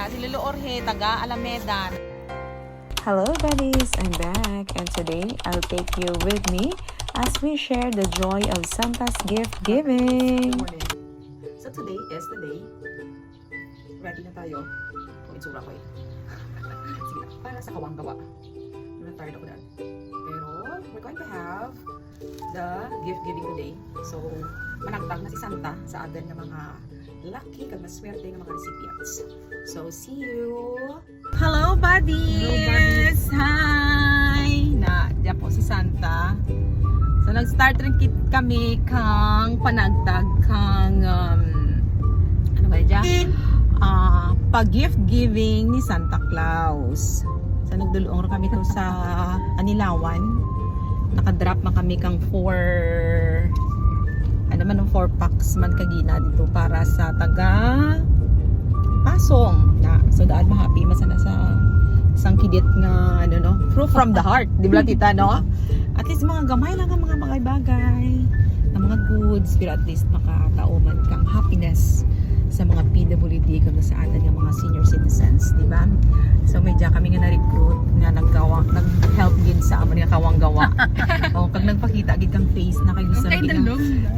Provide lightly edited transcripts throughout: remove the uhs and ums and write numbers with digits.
na si Lolo Orhe, taga Alameda. Hello buddies, I'm back and today I'll take you with me as we share the joy of Santa's gift giving. So today is the day. Ready na tayo. Kung itsura ko eh. Sige na, para sa kawang gawa. Tired ako dyan. Pero we're going to have the gift giving today. So managtag na si Santa sa atin ng mga lucky kag maswerte ng mga recipients. So see you. Hello buddies! Hi! Diyan po si Santa. So nag-start rin kami kang panagtag kang ano ba dyan? Pag-gift giving ni Santa Claus. So nagdulong kami to sa Anilawan. Nakadrop man kami kang 4 packs man kagina dito para sa taga Pasong. So daan mahappy masana sa isang kidit nga ano no, fruit from the heart, di ba tita no? At least mga gamay lang ang mga bagay-bagay, ang mga goods, pero at least makatauman kang happiness sa mga PWD kung sa atin ng mga senior citizens, di ba? So may diyan kami nga na-recruit nga nag-help gid sa amon nga kawang gawa. O kag nagpakita gid kang face na kay gusto na gid.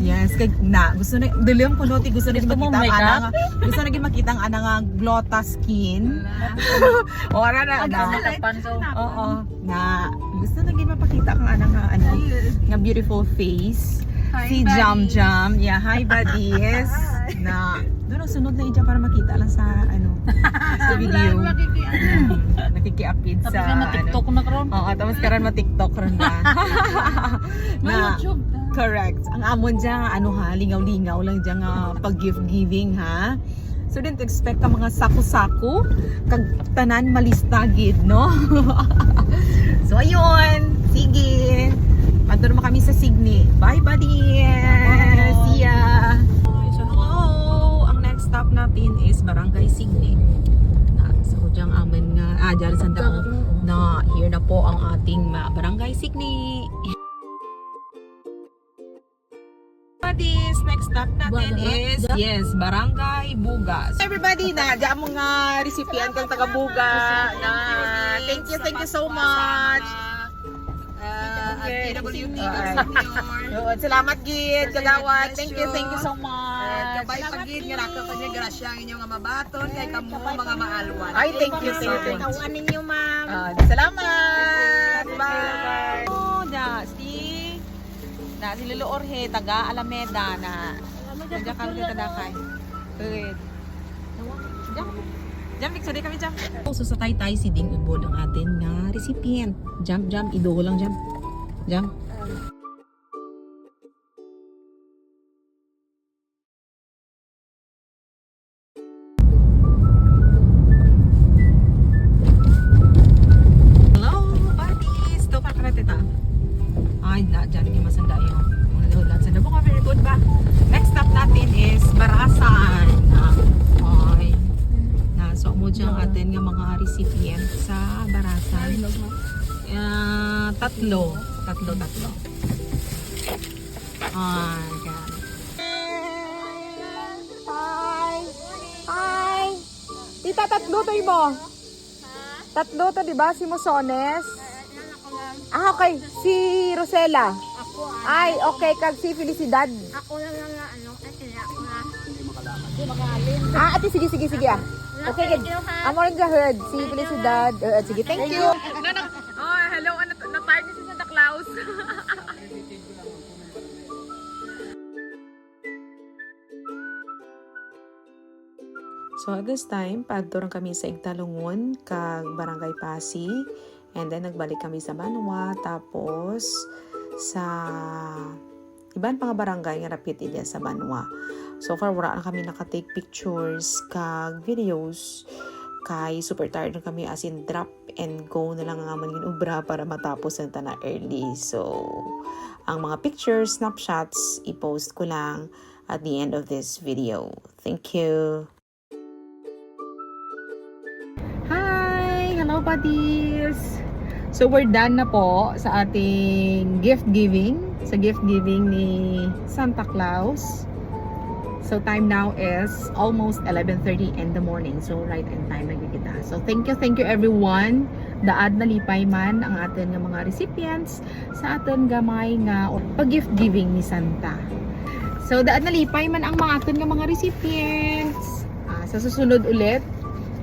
Yes, kay na gusto na dulong ko noti gusto na gid makita ang ana nga. Gusto na gid makita ang ana nga glota skin. O ara na. Oo. Na gusto na gid mapakita kang ana nga ano nga beautiful face. Si Jam Jam. Yeah, hi buddies. Na doon sunod na ija para makita lang sa ano sa video. Nakikiapid sa TikTok na karon. Oo, tapos karon ma-TikTok ron ba. Na YouTube. correct. Ang amon diya ano ha, lingaw-lingaw lang diya nga pag-gift giving ha. So didn't expect ka mga sako-sako kag tanan malista gid no. So ayun, sige. Padto kami sa Signi. Bye buddies. See ya. Hello. Ang next stop natin is Barangay Signi. So diyan amin nga diyan sa daon na here na po ang ating Barangay Signi. Buddies, next stop natin is Barangay Bugas. Everybody na diyan mga recipient kang taga Buga na thank you so much. Salamat gid kagawad. Thank you so much. Kabay pagid nga nako kanya grasya ang inyo nga mabaton kay kamo mga maalwan. Ay, thank you. Tawan ninyo ma'am. Salamat. Bye. Oh, si Lolo Orhe, taga Alameda na. Diyan kami kadakay. Good. Jump, sorry kami jump. So sa Taytay si Ding Ubo ng atin nga recipient. Jump, idugo lang jump. Jump. Hello, buddies. Ito pa tita. Ay, dyan yung masanda yung lahat sa dabo ka. Very good ba? Next stop natin is Barasan. Okay. So mo dyan atin yung mga recipient sa Barasan. Tatlo. Ay, God. Hi! Tita, tatlo to mo? Tatlo to, di ba? Si Mosones? Okay. Si Rosela? Ay, okay. Kag si Felicidad? Ako na lang na ano kasi ako na. Ate, sige ah. Okay, good. Amo rin ka heard. Si Felicidad. Sige, thank you. Hello, na-tired si Santa Claus. So at this time, paadto kami sa Igtalungon kag Barangay Pasig, and then nagbalik kami sa Banwa, tapos sa iban pang barangay nga rapid ida sa Banwa. So far wala na kami nakatake pictures kag videos kay super tired na kami, as in drop and go na lang ang amon ubra para matapos ang tana early. So ang mga pictures, snapshots, i-post ko lang at the end of this video. Thank you. Hello buddies! So we're done na po sa ating gift giving, sa gift giving ni Santa Claus. So time now is almost 11:30 in the morning. So right in time nagkikita. So thank you everyone. Daad nalipay man ang atin nga mga recipients sa atin gamay nga pag-gift giving ni Santa. So daad nalipay man ang mga atin nga mga recipients. Sa susunod ulit,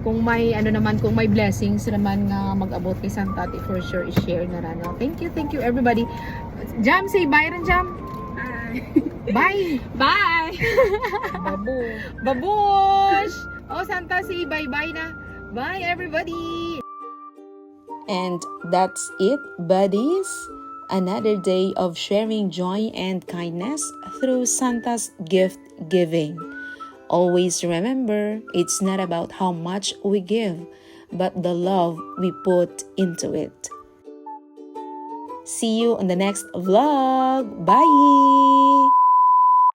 kung may kung may blessings naman nga mag-abot kay Santa, for sure i-share na rin. Thank you everybody. Jam, say bye rin, Jam. Bye. Bye! Babush! Oh, Santa, say bye-bye na. Bye, everybody! And that's it, buddies. Another day of sharing joy and kindness through Santa's gift giving. Always remember, it's not about how much we give, but the love we put into it. See you on the next vlog. Bye!